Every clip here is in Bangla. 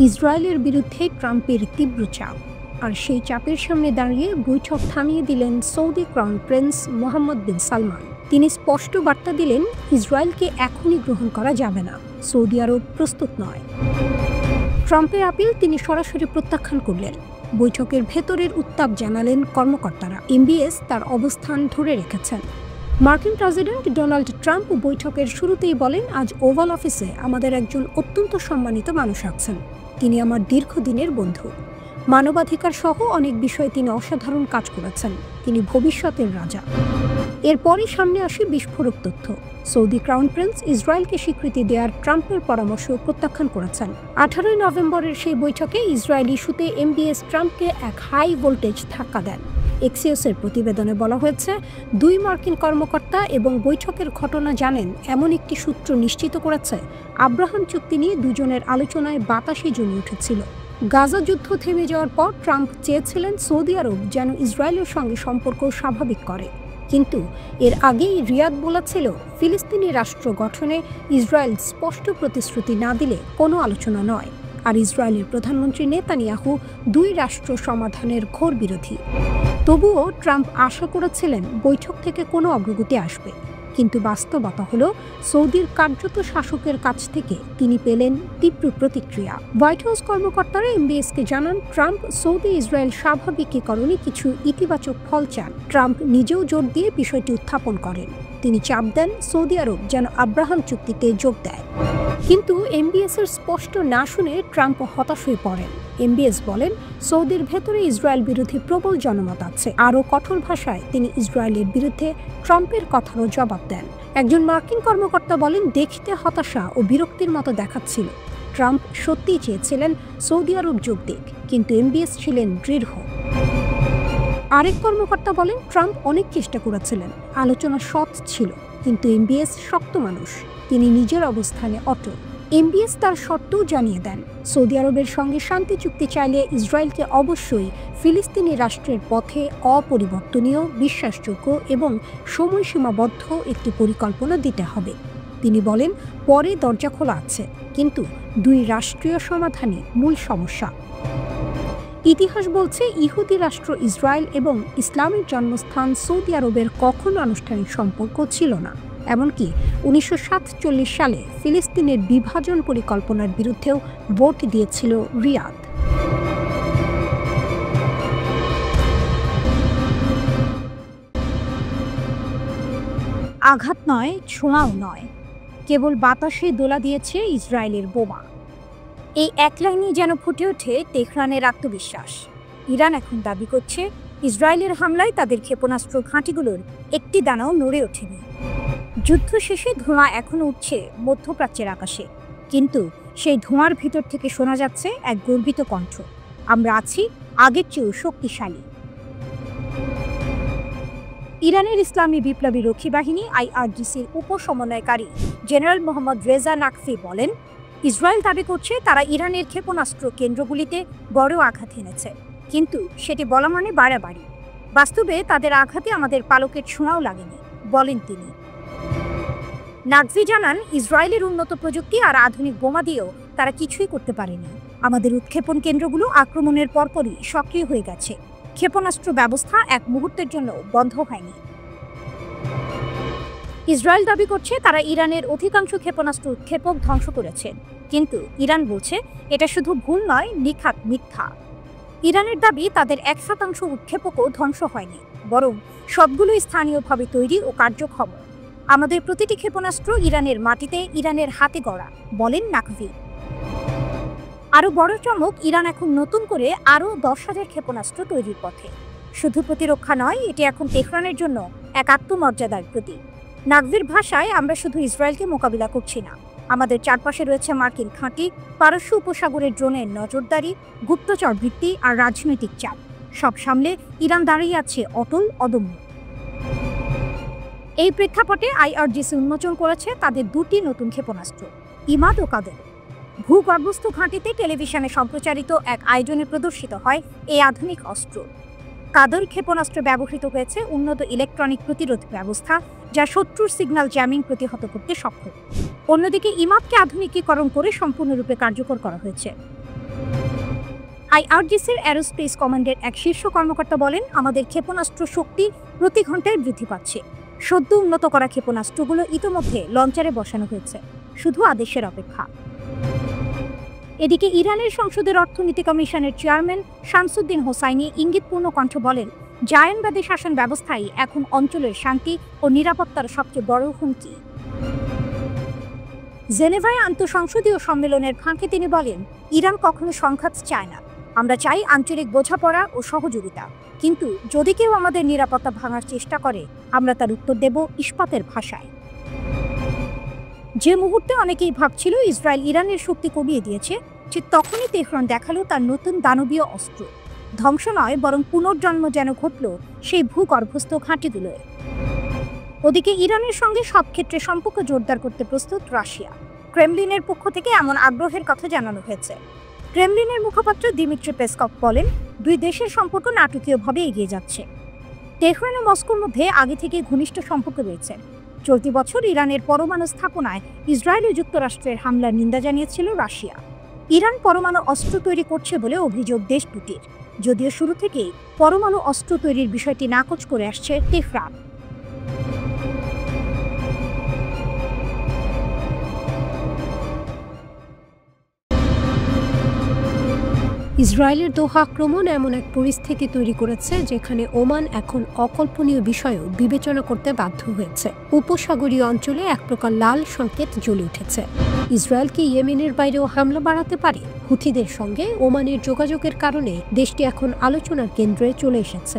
ইসরায়েলের বিরুদ্ধে ট্রাম্পের তীব্র চাপ, আর সেই চাপের সামনে দাঁড়িয়ে বৈঠক থামিয়ে দিলেন সৌদি ক্রাউন প্রিন্স মোহাম্মদ বিন সালমান। তিনি স্পষ্ট বার্তা দিলেন, ইসরায়েলকে এখনই গ্রহণ করা যাবে না, সৌদি আরব প্রস্তুত নয়। ট্রাম্পের আপিল তিনি সরাসরি প্রত্যাখ্যান করলেন। বৈঠকের ভেতরের উত্তাপ জানালেন কর্মকর্তারা। এমবিএস তার অবস্থান ধরে রেখেছেন। মার্কিন প্রেসিডেন্ট ডোনাল্ড ট্রাম্প বৈঠকের শুরুতেই বলেন, আজ ওভাল অফিসে আমাদের একজন অত্যন্ত সম্মানিত মানুষ আছেন। তিনি আমার দীর্ঘদিনের বন্ধু। মানবাধিকার সহ অনেক বিষয়ে তিনি অসাধারণ কাজ করেছেন। তিনি ভবিষ্যতের রাজা। এরপরই সামনে আসে বিস্ফোরক তথ্য। সৌদি ক্রাউন প্রিন্স ইসরায়েলকে স্বীকৃতি দেওয়ার ট্রাম্পের পরামর্শ প্রত্যাখ্যান করেছেন। 18 নভেম্বরের সেই বৈঠকে ইসরায়েল ইস্যুতে এমবিএস ট্রাম্পকে এক হাই ভোল্টেজ ধাক্কা দেন। এক্সিওসের প্রতিবেদনে বলা হয়েছে, 2 মার্কিন কর্মকর্তা এবং বৈঠকের ঘটনা জানেন এমন একটি সূত্র নিশ্চিত করেছে আব্রাহাম চুক্তি নিয়ে দুজনের আলোচনায় বাতাসে জমে উঠেছিল। গাজা যুদ্ধ থেমে যাওয়ার পর ট্রাম্প চেয়েছিলেন সৌদি আরব যেন ইসরায়েলের সঙ্গে সম্পর্ক স্বাভাবিক করে, কিন্তু এর আগেই রিয়াদ বলেছিল ফিলিস্তিনি রাষ্ট্র গঠনে ইসরায়েল স্পষ্ট প্রতিশ্রুতি না দিলে কোনো আলোচনা নয়। আর ইসরায়েলের প্রধানমন্ত্রী নেতানিয়াহু 2 রাষ্ট্র সমাধানের ঘোর বিরোধী। তবুও ট্রাম্প আশা করেছিলেন বৈঠক থেকে কোনো অগ্রগতি আসবে, কিন্তু বাস্তবতা হলো সৌদির কার্যত শাসকের কাছ থেকে তিনি পেলেন তীব্র প্রতিক্রিয়া। হোয়াইট হাউস কর্মকর্তারা এমবিএসকে জানান, ট্রাম্প সৌদি ইসরায়েল স্বাভাবিকীকরণে কিছু ইতিবাচক ফল চান। ট্রাম্প নিজেও জোর দিয়ে বিষয়টি উত্থাপন করেন। তিনি চাপ দেন সৌদি আরব যেন আব্রাহাম চুক্তিতে যোগ দেয়। কিন্তু এমবিএসের স্পষ্ট না শুনে ট্রাম্প হতাশ হয়ে পড়েন। এমবিএস বলেন, সৌদির ভেতরে ইসরায়েল বিরোধী প্রবল জনমত আছে। আরও কঠোর ভাষায় তিনি ইসরায়েলের বিরুদ্ধে ট্রাম্পের কথারও জবাব দেন। একজন মার্কিন কর্মকর্তা বলেন, দেখতে হতাশা ও বিরক্তির মতো দেখাচ্ছিল। ট্রাম্প সত্যিই চেয়েছিলেন সৌদি আরব যোগ দিক, কিন্তু এমবিএস ছিলেন দৃঢ়। আরেক কর্মকর্তা বলেন, ট্রাম্প অনেক চেষ্টা করেছিলেন, আলোচনা সৎ ছিল, কিন্তু এমবিএস শক্ত মানুষ, তিনি নিজের অবস্থানে অটল। এমবিএস তার শর্তও জানিয়ে দেন, সৌদি আরবের সঙ্গে শান্তি চুক্তি চাইলে ইসরায়েলকে অবশ্যই ফিলিস্তিনি রাষ্ট্রের পথে অপরিবর্তনীয়, বিশ্বাসযোগ্য এবং সময়সীমাবদ্ধ একটি পরিকল্পনা দিতে হবে। তিনি বলেন, পরে দরজা খোলা আছে, কিন্তু 2 রাষ্ট্রীয় সমাধানই মূল সমস্যা। ইতিহাস বলছে, ইহুদি রাষ্ট্র ইসরায়েল এবং ইসলামের জন্মস্থান সৌদি আরবের কখনো আনুষ্ঠানিক সম্পর্ক ছিল না। এমনকি 1947 সালে ফিলিস্তিনের বিভাজন পরিকল্পনার বিরুদ্ধেও ভোট দিয়েছিল রিয়াদ। আঘাত নয়, ছোঁয়াও নয়, কেবল বাতাসে দোলা দিয়েছে ইসরায়েলের বোমা। এই এক লাইনেই যেন ফুটে ওঠে তেহরানের আত্মবিশ্বাস। ইরান এখন দাবি করছে, ইসরায়েলের হামলায় তাদের ক্ষেপণাস্ত্র ঘাঁটিগুলোর একটি দানাও নড়ে ওঠেনি। যুদ্ধ শেষে ধোঁয়া এখনো উঠছে মধ্যপ্রাচ্যের আকাশে, কিন্তু সেই ধোঁয়ার ভিতর থেকে শোনা যাচ্ছে এক গর্বিত কণ্ঠ, আমরা আছি আগের চেয়েও শক্তিশালী। ইরানের ইসলামী বিপ্লবী রক্ষী বাহিনী IRGCর উপসমন্বয়কারী জেনারেল মোহাম্মদ রেজা নাকভি বলেন, ইসরায়েল দাবি করছে তারা ইরানের ক্ষেপণাস্ত্র কেন্দ্রগুলিতে বড় আঘাত এনেছে, কিন্তু সেটি বলা মানে বাড়াবাড়ি। বাস্তবে তাদের আঘাতে আমাদের পালকের ছোঁয়াও লাগেনি, বলেন তিনি। নাকভি জানান, ইসরায়েলের উন্নত প্রযুক্তি আর আধুনিক বোমা দিয়েও তারা কিছুই করতে পারেনি। আমাদের উৎক্ষেপণ কেন্দ্রগুলো আক্রমণের পরপরই সক্রিয় হয়ে গেছে। ক্ষেপণাস্ত্র ব্যবস্থা এক মুহূর্তের জন্য বন্ধ হয়নি। ইসরায়েল দাবি করছে তারা ইরানের অধিকাংশ ক্ষেপণাস্ত্র উৎক্ষেপক ধ্বংস করেছে, কিন্তু ইরান বলছে এটা শুধু ভুল নয়, নিখাত মিথ্যা। ইরানের দাবি তাদের 1% উৎক্ষেপকও ধ্বংস হয়নি, বরং সবগুলোই স্থানীয়ভাবে তৈরি ও কার্যক্ষম। আমাদের প্রতিটি ক্ষেপণাস্ত্র ইরানের মাটিতে, ইরানের হাতে গড়া, বলেন নাকভি। আরও বড় চমক, ইরান এখন নতুন করে আরও 10,000 ক্ষেপণাস্ত্র তৈরির পথে। শুধু প্রতিরক্ষা নয়, এটি এখন তেহরানের জন্য এক আত্মমর্যাদার প্রতীক। নাকভির ভাষায়, আমরা শুধু ইসরায়েলকে মোকাবিলা করছি না, আমাদের চারপাশে রয়েছে মার্কিন ঘাঁটি, পারস্য উপসাগরের ড্রোনের নজরদারি, গুপ্তচর ভিত্তি আর রাজনৈতিক চাপ। সব সামলে ইরান দাঁড়িয়ে আছে অটল, অদম্য। এই প্রেক্ষাপটে IRGC উন্মোচন করেছে তাদের 2টি নতুন ক্ষেপণাস্ত্র, ইমাদ ও কাদের। ভূগর্ভস্থ ঘাঁটিতে টেলিভিশনে সম্প্রচারিত এক আয়োজনে প্রদর্শিত হয় এই আধুনিক অস্ত্র। কাদের ক্ষেপণাস্ত্রে ব্যবহৃত হয়েছে উন্নত ইলেকট্রনিক প্রতিরোধ ব্যবস্থা, যা শত্রুর সিগন্যাল জ্যামিং প্রতিহত করতে সক্ষম। অন্যদিকে ইমাদকে আধুনিকীকরণ করে সম্পূর্ণরূপে কার্যকর করা হয়েছে। আইআরজিসির অ্যারোস্পেস কমান্ডের এক শীর্ষ কর্মকর্তা বলেন, আমাদের ক্ষেপণাস্ত্র শক্তি প্রতি ঘন্টায় বৃদ্ধি পাচ্ছে। সদ্য উন্নত করা ক্ষেপণাস্ত্রগুলো ইতোমধ্যে লঞ্চারে বসানো হয়েছে, শুধু আদেশের অপেক্ষা। এদিকে ইরানের সংসদের অর্থনীতি কমিশনের চেয়ারম্যান শামসুদ্দিন হোসাইনি ইঙ্গিতপূর্ণ কণ্ঠে বলেন, জায়নবাদী শাসন ব্যবস্থাই এখন অঞ্চলের শান্তি ও নিরাপত্তার সবচেয়ে বড় হুমকি। জেনেভায় আন্তঃসংসদীয় সম্মেলনের ফাঁকে তিনি বলেন, ইরান কখনো সংঘাত চায় না, আমরা চাই আঞ্চলিক বোঝাপড়া ও সহযোগিতা। কিন্তু যদি কেউ আমাদের নিরাপত্তা ভাঙার চেষ্টা করে, আমরা তার উত্তর দেব ইস্পাতের ভাষায়। যে মুহূর্তে অনেকেই ভাবছিল ইসরায়েল ইরানের শক্তি কমিয়ে দিয়েছে, ঠিক তখনই তেহরান দেখালো তার নতুন দানবীয় অস্ত্র। ধ্বংস নয়, বরং পুনর্জন্ম যেন ঘটল সেই ভূগর্ভস্থ ঘাঁটিগুলোয়। ওদিকে ইরানের সঙ্গে সব ক্ষেত্রে সম্পর্ক জোরদার করতে প্রস্তুত রাশিয়া। ক্রেমলিনের পক্ষ থেকে এমন আগ্রহের কথা জানানো হয়েছে। ক্রেমলিনের মুখপাত্র দিমিত্রি পেসকভ বলেন, দুই দেশের সম্পর্ক নাটকীয়ভাবে এগিয়ে যাচ্ছে। তেহরান ও মস্কোর মধ্যে আগে থেকে ঘনিষ্ঠ সম্পর্ক রয়েছে। চলতি বছর ইরানের পরমাণু স্থাপনায় ইসরায়েল ও যুক্তরাষ্ট্রের হামলার নিন্দা জানিয়েছিল রাশিয়া। ইরান পরমাণু অস্ত্র তৈরি করছে বলে অভিযোগ দেশ দুটির, যদিও শুরু থেকেই পরমাণু অস্ত্র তৈরির বিষয়টি নাকচ করে আসছে তেহরান। ইসরায়েলের দোহা আক্রমণ এমন এক পরিস্থিতি তৈরি করেছে যেখানে ওমান এখন অকল্পনীয় বিষয়ও বিবেচনা করতে বাধ্য হয়েছে। উপসাগরীয় অঞ্চলে এক প্রকার লাল সংকেত জ্বলে উঠেছে। ইসরায়েল কি ইয়েমেনের বাইরেও হামলা বাড়াতে পারে? হুথিদের সঙ্গে ওমানের যোগাযোগের কারণে দেশটি এখন আলোচনার কেন্দ্রে চলে এসেছে।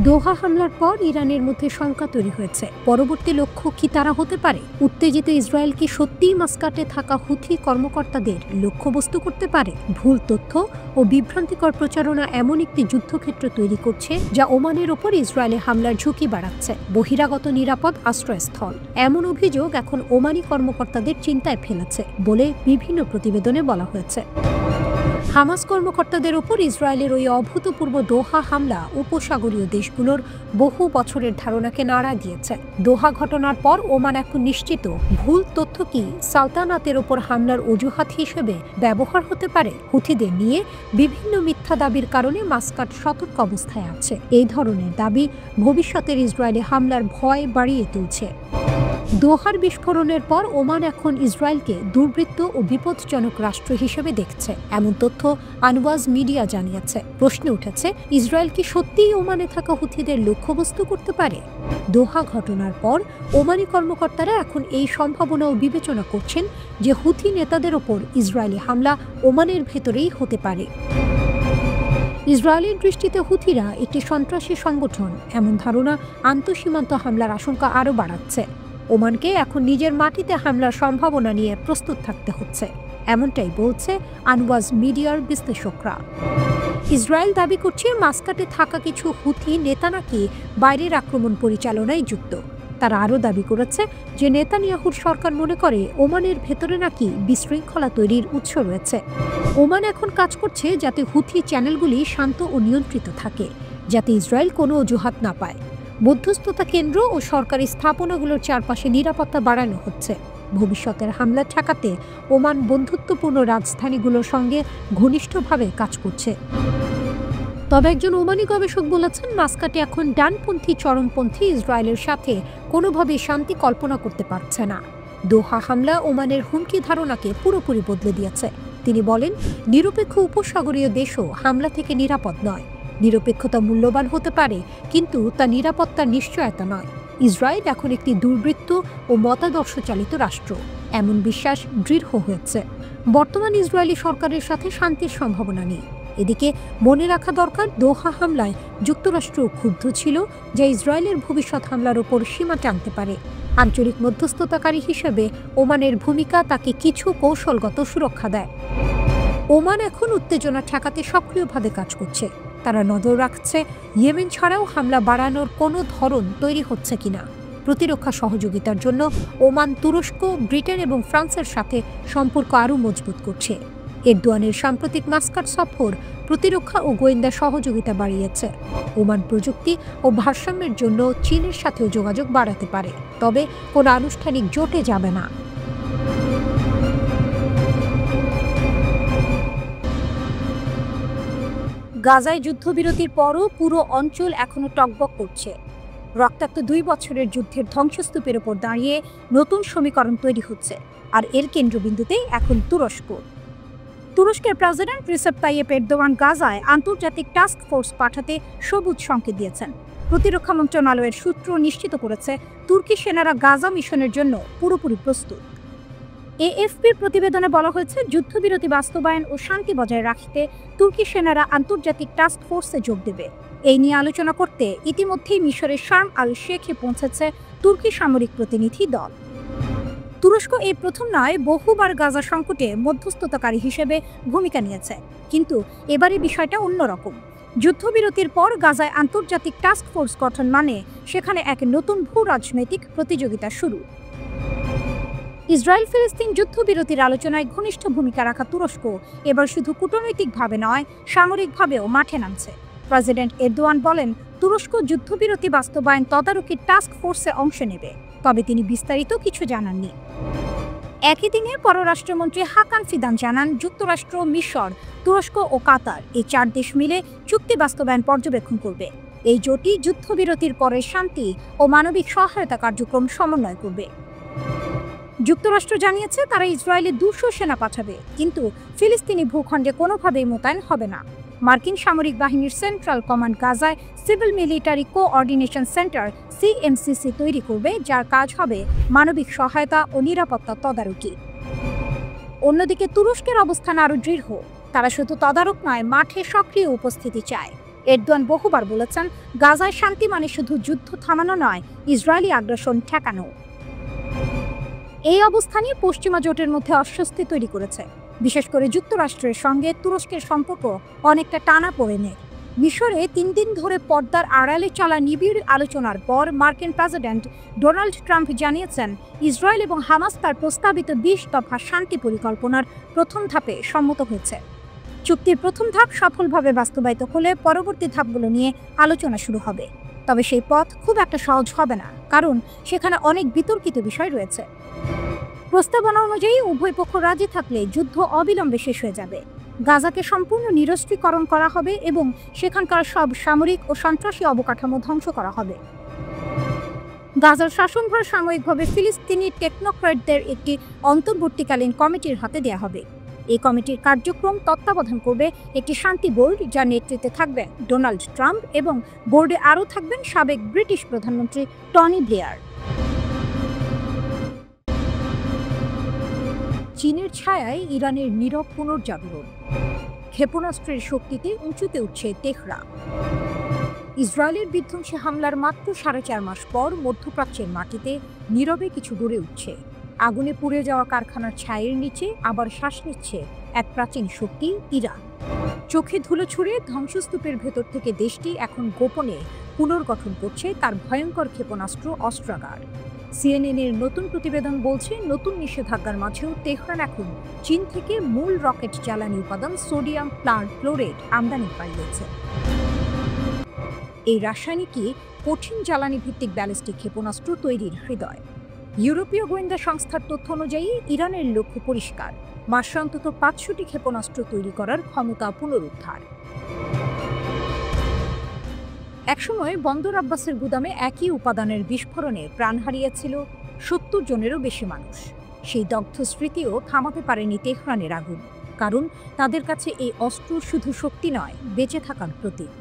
দোহা হামলার পর ইরানের মধ্যে শঙ্কা তৈরি হয়েছে, পরবর্তী লক্ষ্য কি তারা হতে পারে? উত্তেজিত ইসরায়েল কি সত্যিই মাস্কাটে থাকা হুথি কর্মকর্তাদের লক্ষ্যবস্তু করতে পারে? ভুল তথ্য ও বিভ্রান্তিকর প্রচারণা এমন একটি যুদ্ধক্ষেত্র তৈরি করছে যা ওমানের ওপর ইসরায়েলে হামলার ঝুঁকি বাড়াচ্ছে। বহিরাগত নিরাপদ আশ্রয়স্থল এমন অভিযোগ এখন ওমানি কর্মকর্তাদের চিন্তায় ফেলেছে বলে বিভিন্ন প্রতিবেদনে বলা হয়েছে। হামাস কর্মকর্তাদের ওপর ইসরায়েলের ওই অভূতপূর্ব দোহা হামলা উপসাগরীয় দেশগুলোর বহু বছরের ধারণাকে নাড়া দিয়েছে। দোহা ঘটনার পর ওমান এখন নিশ্চিত ভুল তথ্য কি সালতানাতের ওপর হামলার অজুহাত হিসেবে ব্যবহার হতে পারে। হুথিদের নিয়ে বিভিন্ন মিথ্যা দাবির কারণে মাস্কাট সতর্ক অবস্থায় আছে। এই ধরনের দাবি ভবিষ্যতের ইসরায়েলে হামলার ভয় বাড়িয়ে তুলছে। দোহার বিস্ফোরণের পর ওমান এখন ইসরায়েলকে দুর্বৃত্ত ও বিপজ্জনক রাষ্ট্র হিসেবে দেখছে, এমন তথ্য আনওয়াজ মিডিয়া জানিয়েছে। প্রশ্ন উঠেছে, ইসরায়েল কি সত্যিই ওমানে থাকা হুথিদের লক্ষ্যবস্তু করতে পারে? দোহা ঘটনার পর ওমানি কর্মকর্তারা এখন এই সম্ভাবনাও বিবেচনা করছেন যে হুথি নেতাদের ওপর ইসরায়েলি হামলা ওমানের ভেতরেই হতে পারে। ইসরায়েলের দৃষ্টিতে হুথিরা একটি সন্ত্রাসী সংগঠন, এমন ধারণা আন্তঃসীমান্ত হামলার আশঙ্কা আরও বাড়াচ্ছে। ওমানকে এখন নিজের মাটিতে হামলার সম্ভাবনা নিয়ে প্রস্তুত থাকতে হচ্ছে, এমনটাই বলছে আনওয়াজ মিডিয়ার বিশ্লেষকরা। ইসরায়েল দাবি করছে মাস্কাটে থাকা কিছু হুথি নেতা নাকি বাইরের আক্রমণ পরিচালনায় যুক্ত। তারা আরও দাবি করেছে যে নেতানিয়াহুর সরকার মনে করে ওমানের ভেতরে নাকি বিশৃঙ্খলা তৈরির উৎস রয়েছে। ওমান এখন কাজ করছে যাতে হুথি চ্যানেলগুলি শান্ত ও নিয়ন্ত্রিত থাকে, যাতে ইসরায়েল কোনো অজুহাত না পায়। মধ্যস্থতা কেন্দ্র ও সরকারি স্থাপনাগুলোর চারপাশে নিরাপত্তা বাড়ানো হচ্ছে। ভবিষ্যতের হামলা ঠেকাতে ওমান বন্ধুত্বপূর্ণ রাজধানীগুলোর সঙ্গে ঘনিষ্ঠভাবে কাজ করছে। তবে একজন ওমানি গবেষক বলেছেন, মাস্কাটে এখন ডানপন্থী চরমপন্থী ইসরায়েলের সাথে কোনোভাবে শান্তি কল্পনা করতে পারছে না। দোহা হামলা ওমানের হুমকি ধারণাকে পুরোপুরি বদলে দিয়েছে। তিনি বলেন, নিরপেক্ষ উপসাগরীয় দেশও হামলা থেকে নিরাপদ নয়। নিরপেক্ষতা মূল্যবান হতে পারে, কিন্তু তা নিরাপত্তার নিশ্চয়তা নয়। ইসরায়েল এখন একটি দুর্বৃত্ত ও মতাদর্শ চালিত রাষ্ট্র, এমন বিশ্বাস দৃঢ় হয়েছে। বর্তমান ইসরায়েলি সরকারের সাথে শান্তির সম্ভাবনা নেই। এদিকে মনে রাখা দরকার, দোহা হামলায় যুক্তরাষ্ট্র ক্ষুব্ধ ছিল, যা ইসরায়েলের ভবিষ্যৎ হামলার ওপর সীমা টানতে পারে। আঞ্চলিক মধ্যস্থতাকারী হিসেবে ওমানের ভূমিকা তাকে কিছু কৌশলগত সুরক্ষা দেয়। ওমান এখন উত্তেজনা ঠেকাতে সক্রিয়ভাবে কাজ করছে। তারা নজর রাখছে ইয়েমেন ছাড়াও হামলা বাড়ানোর কোনো ধরন তৈরি হচ্ছে কিনা। প্রতিরক্ষা সহযোগিতার জন্য ওমান তুরস্ক, ব্রিটেন এবং ফ্রান্সের সাথে সম্পর্ক আরও মজবুত করছে। এরদোয়ানের সাম্প্রতিক মাস্কাট সফর প্রতিরক্ষা ও গোয়েন্দা সহযোগিতা বাড়িয়েছে। ওমান প্রযুক্তি ও ভারসাম্যের জন্য চীনের সাথেও যোগাযোগ বাড়াতে পারে, তবে কোনো আনুষ্ঠানিক জোটে যাবে না। গাজায় যুদ্ধবিরতির পরও পুরো অঞ্চল এখনো টগবগ করছে। রক্তাক্ত 2 বছরের যুদ্ধের ধ্বংসস্তূপের ওপর দাঁড়িয়ে নতুন সমীকরণ তৈরি হচ্ছে, আর এর কেন্দ্রবিন্দুতে এখন তুরস্ক। তুরস্কের প্রেসিডেন্ট রিসেপ তাইয়েপ এরদোয়ান গাজায় আন্তর্জাতিক টাস্ক ফোর্স পাঠাতে সবুজ সংকেত দিয়েছেন। প্রতিরক্ষা মন্ত্রণালয়ের সূত্র নিশ্চিত করেছে তুর্কি সেনারা গাজা মিশনের জন্য পুরোপুরি প্রস্তুত। এএফপির প্রতিবেদনে বলা হয়েছে, যুদ্ধবিরতি বাস্তবায়ন ও শান্তি বজায় রাখতে তুর্কি সেনারা আন্তর্জাতিক টাস্ক ফোর্সে যোগ দেবে। এই নিয়ে আলোচনা করতে ইতিমধ্যেই মিশরের শার্ম আল শেখে পৌঁছেছে তুর্কি সামরিক প্রতিনিধি দল। তুরস্ক এই প্রথম নয়, বহুবার গাজা সংকটে মধ্যস্থতাকারী হিসেবে ভূমিকা নিয়েছে, কিন্তু এবারে বিষয়টা অন্যরকম। যুদ্ধবিরতির পর গাজায় আন্তর্জাতিক টাস্ক ফোর্স গঠন মানে সেখানে এক নতুন ভূ রাজনৈতিক প্রতিযোগিতা শুরু। ইসরায়েল ফিলিস্তিন যুদ্ধবিরতির আলোচনায় ঘনিষ্ঠ ভূমিকা রাখা তুরস্ক এবার শুধু কূটনৈতিকভাবে নয়, সামরিকভাবেও মাঠে নামছে। প্রেসিডেন্ট এরদোয়ান বলেন, তুরস্ক যুদ্ধবিরতি বাস্তবায়ন তদারকির টাস্ক ফোর্সে অংশ নেবে, তবে তিনি বিস্তারিত কিছু জানাননি। একই দিনে পররাষ্ট্রমন্ত্রী হাকান ফিদান জানান, যুক্তরাষ্ট্র, মিশর, তুরস্ক ও কাতার এই 4 দেশ মিলে চুক্তি বাস্তবায়ন পর্যবেক্ষণ করবে। এই জোটই যুদ্ধবিরতির পরে শান্তি ও মানবিক সহায়তা কার্যক্রম সমন্বয় করবে। যুক্তরাষ্ট্র জানিয়েছে তারা ইসরায়েলে 200 সেনা পাঠাবে, কিন্তু ফিলিস্তিনি ভূখণ্ডে কোনোভাবেই মোতায়েন হবে না। মার্কিন সামরিক বাহিনীর সেন্ট্রাল কমান্ড গাজায় সিভিল মিলিটারি কোঅর্ডিনেশন সেন্টার সিএমসিসি তৈরি করবে, যার কাজ হবে মানবিক সহায়তা ও নিরাপত্তা তদারকি। অন্যদিকে তুরস্কের অবস্থান আরও দৃঢ়। তারা শুধু তদারক নয়, মাঠে সক্রিয় উপস্থিতি চায়। এরদোয়ান বহুবার বলেছেন, গাজায় শান্তি মানে শুধু যুদ্ধ থামানো নয়, ইসরায়েলি আগ্রাসন ঠেকানো। এই অবস্থানই পশ্চিমা জোটের মধ্যে অস্বস্তি তৈরি করেছে। বিশেষ করে যুক্তরাষ্ট্রের সঙ্গে তুরস্কের সম্পর্ক অনেকটা টানা পড়ে নেয়। মিশরে 3 দিন ধরে পর্দার আড়ালে চলা নিবিড় আলোচনার পর মার্কিন প্রেসিডেন্ট ডোনাল্ড ট্রাম্প জানিয়েছেন, ইসরায়েল এবং হামাস তার প্রস্তাবিত 20 দফা শান্তি পরিকল্পনার প্রথম ধাপে সম্মত হয়েছে। চুক্তির প্রথম ধাপ সফলভাবে বাস্তবায়িত হলে পরবর্তী ধাপগুলো নিয়ে আলোচনা শুরু হবে। তবে সেই পথ খুব একটা সহজ হবে না, কারণ সেখানে অনেক বিতর্কিত বিষয় রয়েছে। প্রস্তাবনা অনুযায়ী উভয় পক্ষ রাজি থাকলে যুদ্ধ অবিলম্বে শেষ হয়ে যাবে। গাজাকে সম্পূর্ণ নিরস্ত্রীকরণ করা হবে এবং সেখানকার সব সামরিক ও সন্ত্রাসী অবকাঠামো ধ্বংস করা হবে। গাজার শাসনভার সাময়িকভাবে ফিলিস্তিনি টেকনোক্র্যাটদের একটি অন্তর্বর্তীকালীন কমিটির হাতে দেওয়া হবে। এই কমিটির কার্যক্রম তত্ত্বাবধান করবে একটি শান্তি বোর্ড, যার নেতৃত্বে থাকবেন ডোনাল্ড ট্রাম্প, এবং বোর্ডে আরও থাকবেন সাবেক ব্রিটিশ প্রধানমন্ত্রী টনি ব্লেয়ার। চীনের ছায়ায় ইরানের নীরব পুনর্জাগরণ। ক্ষেপণাস্ত্রের শক্তিতে উঁচুতে উঠছে তেহরান। ইসরায়েলের বিধ্বংসী হামলার মাত্র 4.5 মাস পর মধ্যপ্রাচ্যের মাটিতে নীরবে কিছু গড়ে উঠছে। আগুনে পুড়ে যাওয়া কারখানার ছায়ের নিচে আবার শ্বাস নিচ্ছে এক প্রাচীন শক্তি, ইরান। চোখে ধুলো ছুঁড়ে ধ্বংসস্তূপের ভেতর থেকে দেশটি এখন গোপনে পুনর্গঠন করছে তার ভয়ঙ্কর ক্ষেপণাস্ত্র অস্ত্রাগার। সিএনএনের নতুন প্রতিবেদন বলছে, নতুন নিষেধাজ্ঞার মাঝেও তেহরান এখন চীন থেকে মূল রকেট জ্বালানি উপাদান সোডিয়াম পারক্লোরেট আমদানি বাড়িয়েছে। এই রাসায়নিকই কঠিন জ্বালানি ভিত্তিক ব্যালিস্টিক ক্ষেপণাস্ত্র তৈরির হৃদয়। ইউরোপীয় গোয়েন্দা সংস্থার তথ্য অনুযায়ী ইরানের লক্ষ্য পরিষ্কার, মাসে অন্তত 500টি ক্ষেপণাস্ত্র তৈরি করার ক্ষমতা পুনরুদ্ধার। একসময় বন্দর আব্বাসের গুদামে একই উপাদানের বিস্ফোরণে প্রাণ হারিয়েছিল 70 জনেরও বেশি মানুষ। সেই দগ্ধ স্মৃতিও থামাতে পারেনি তেহরানের আগুন, কারণ তাদের কাছে এই অস্ত্র শুধু শক্তি নয়, বেঁচে থাকার প্রতীক।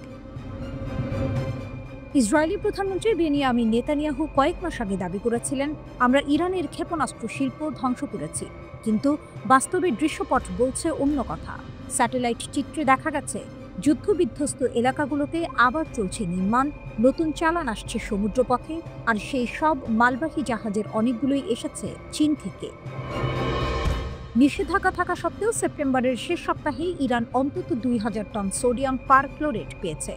ইসরায়েলি প্রধানমন্ত্রী বেনিয়ামিন নেতানিয়াহু কয়েক মাস আগে দাবি করেছিলেন, আমরা ইরানের ক্ষেপণাস্ত্র শিল্প ধ্বংস করেছি, কিন্তু বাস্তবে দৃশ্যপট বলছে অন্য কথা। স্যাটেলাইট চিত্রে দেখা গেছে যুদ্ধবিধ্বস্ত এলাকাগুলোতে আবার চলছে নির্মাণ, নতুন চালান আসছে সমুদ্রপথে, আর সেই সব মালবাহী জাহাজের অনেকগুলোই এসেছে চীন থেকে। নিষেধাজ্ঞা থাকা সত্ত্বেও সেপ্টেম্বরের শেষ সপ্তাহেই ইরান অন্তত 2000 টন সোডিয়াম পারক্লোরেট পেয়েছে।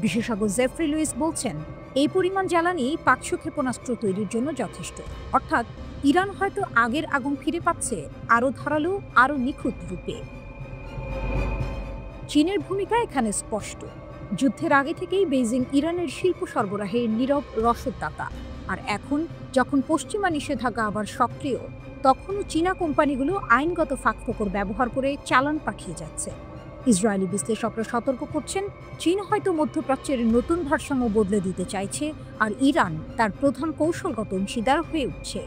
বিশেষজ্ঞ জেফ্রি লুইস বলছেন, এই পরিমাণ জ্বালানি 500 ক্ষেপণাস্ত্র তৈরির জন্য যথেষ্ট। অর্থাৎ ইরান হয়তো আগের আগুন ফিরে পাচ্ছে, আরও ধারালো, আরও নিখুঁত রূপে। চীনের ভূমিকা এখানে স্পষ্ট। যুদ্ধের আগে থেকেই বেইজিং ইরানের শিল্প সরবরাহের নীরব রসদদাতা, আর এখন যখন পশ্চিমা নিষেধাজ্ঞা আবার সক্রিয়, তখনও চীনা কোম্পানিগুলো আইনগত ফাঁকফোকর ব্যবহার করে চালান পাঠিয়ে যাচ্ছে। ইসরায়েলি বিশ্লেষকরা সতর্ক করছেন, চীন হয়তো মধ্যপ্রাচ্যের নতুন ভারসাম্য বদলে দিতে চাইছে, আর ইরান তার প্রধান কৌশলগত অংশীদার হয়ে উঠছে।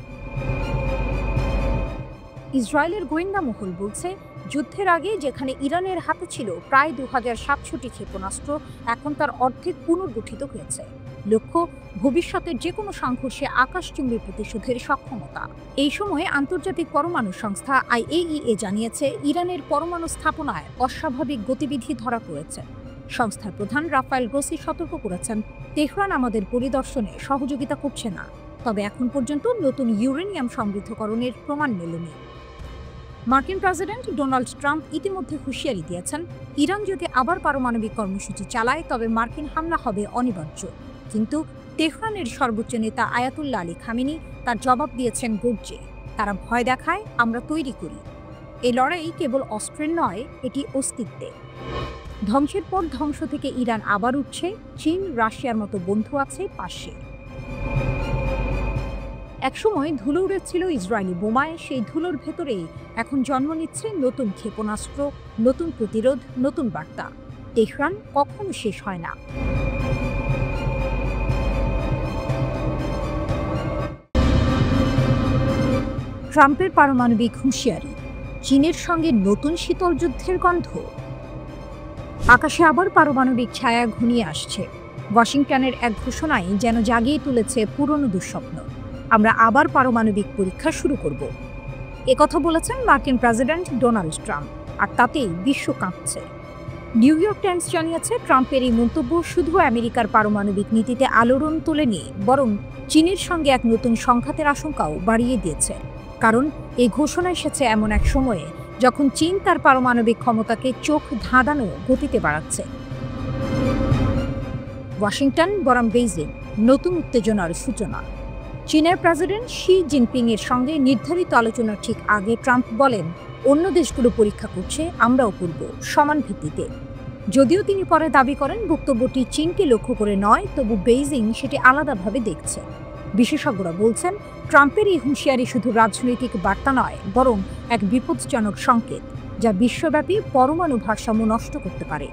ইসরায়েলের গোয়েন্দা মহল বলছে, যুদ্ধের আগে যেখানে ইরানের হাতে ছিল প্রায় 2700টি ক্ষেপণাস্ত্র, এখন তার অর্ধেক পুনর্গঠিত হয়েছে। লক্ষ্য, ভবিষ্যতের যে কোনো সংঘর্ষে আকাশচুম্বী প্রতিশোধের সক্ষমতা। এই সময়ে আন্তর্জাতিক পরমাণু সংস্থা IAEA জানিয়েছে, ইরানের পরমাণু স্থাপনায় অস্বাভাবিক গতিবিধি ধরা পড়েছে। সংস্থার প্রধান রাফায়েল গ্রোসি সতর্ক করেছেন, তেহরান আমাদের পরিদর্শনে সহযোগিতা করছে না, তবে এখন পর্যন্ত নতুন ইউরেনিয়াম সমৃদ্ধকরণের প্রমাণ মেলেনি। মার্কিন প্রেসিডেন্ট ডোনাল্ড ট্রাম্প ইতিমধ্যে হুঁশিয়ারি দিয়েছেন, ইরান যদি আবার পারমাণবিক কর্মসূচি চালায় তবে মার্কিন হামলা হবে অনিবার্য। কিন্তু তেহরানের সর্বোচ্চ নেতা আয়াতুল্লাহ আলী খামেনি তার জবাব দিয়েছেন গর্জে, তারা ভয় দেখায়, আমরা তৈরি করি। এই লড়াই কেবল অস্ত্রের নয়, এটি অস্তিত্বে। ধ্বংসের পর ধ্বংস থেকে ইরান আবার উঠছে, চীন রাশিয়ার মতো বন্ধু আছে পাশে। একসময় ধুলো উড়েছিল ইসরায়েলি বোমায়, সেই ধুলোর ভেতরেই এখন জন্ম নিচ্ছে নতুন ক্ষেপণাস্ত্র, নতুন প্রতিরোধ, নতুন বার্তা। তেহরান কখনো শেষ হয় না। ট্রাম্পের পারমাণবিক হুঁশিয়ারি, চীনের সঙ্গে নতুন শীতল যুদ্ধের গন্ধ। আকাশে আবার পারমাণবিক ছায়া ঘনিয়ে আসছে। ওয়াশিংটনের এক ঘোষণায় যেন জাগিয়ে তুলেছে পুরনো দুঃস্বপ্ন। আমরা আবার পারমাণবিক পরীক্ষা শুরু করব, একথা বলেছেন মার্কিন প্রেসিডেন্ট ডোনাল্ড ট্রাম্প, আর তাতেই বিশ্ব কাঁপছে। নিউ ইয়র্ক টাইমস জানিয়েছে, ট্রাম্পের এই মন্তব্য শুধু আমেরিকার পারমাণবিক নীতিতে আলোড়ন তোলেনি, বরং চীনের সঙ্গে এক নতুন সংঘাতের আশঙ্কাও বাড়িয়ে দিয়েছে। কারণ এই ঘোষণা এসেছে এমন এক সময়ে যখন চীন তার পারমাণবিক ক্ষমতাকে চোখ ধাঁধানো গতিতে বাড়াচ্ছে। ওয়াশিংটন বনাম বেইজিং, নতুন উত্তেজনার সূচনা। চীনের প্রেসিডেন্ট শি জিনপিং এর সঙ্গে নির্ধারিত আলোচনার ঠিক আগে ট্রাম্প বলেন, অন্য দেশগুলো পরীক্ষা করছে, আমরাও করব, সমান ভিত্তিতে। যদিও তিনি পরে দাবি করেন বক্তব্যটি চীনকে লক্ষ্য করে নয়, তবু বেইজিং সেটি আলাদাভাবে দেখছে। বিশেষজ্ঞরা বলছেন, ট্রাম্পের এই হুঁশিয়ারি শুধু রাজনৈতিক বার্তা নয়, বরং এক বিপজ্জনক সংকেত, যা বিশ্বব্যাপী পরমাণু ভারসাম্য নষ্ট করতে পারে।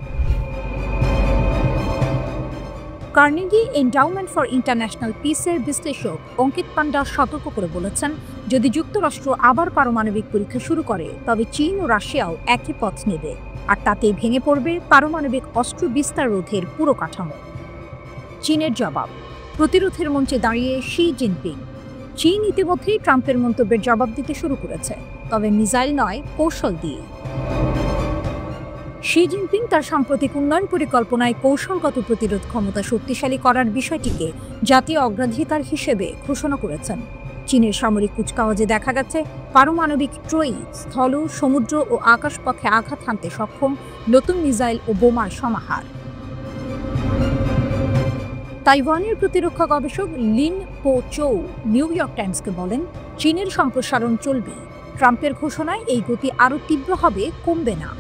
কার্নেগি এন্ডাউমেন্ট ফর ইন্টারন্যাশনাল পিসের বিশ্লেষক অঙ্কিত পান্ডা সতর্ক করে বলেছেন, যদি যুক্তরাষ্ট্র আবার পারমাণবিক পরীক্ষা শুরু করে তবে চীন ও রাশিয়াও একই পথ নেবে, আর তাতে ভেঙে পড়বে পারমাণবিক অস্ত্র বিস্তার রোধের পুরো কাঠামো। চীনের জবাব, প্রতিরোধের মঞ্চে দাঁড়িয়ে শি জিনপিং। চীন ইতিমধ্যেই ট্রাম্পের মন্তব্যের জবাব দিতে শুরু করেছে, তবে মিসাইল নয়, কৌশল দিয়ে। শি জিনপিং তার সাম্প্রতিক উন্নয়ন পরিকল্পনায় কৌশলগত প্রতিরোধ ক্ষমতা শক্তিশালী করার বিষয়টিকে জাতীয় অগ্রাধিকার হিসেবে ঘোষণা করেছেন। চীনের সামরিক কুচকাওয়াজে দেখা গেছে, পারমাণবিক ট্রয়ী স্থল, সমুদ্র ও আকাশপথে আঘাত হানতে সক্ষম নতুন মিসাইল ও বোমার সমাহার। তাইওয়ানের প্রতিরক্ষা গবেষক লিন পো চৌ নিউ ইয়র্ক টাইমসকে বলেন, চীনের সম্প্রসারণ চলবে, ট্রাম্পের ঘোষণায় এই গতি আরও তীব্র হবে, কমবে না।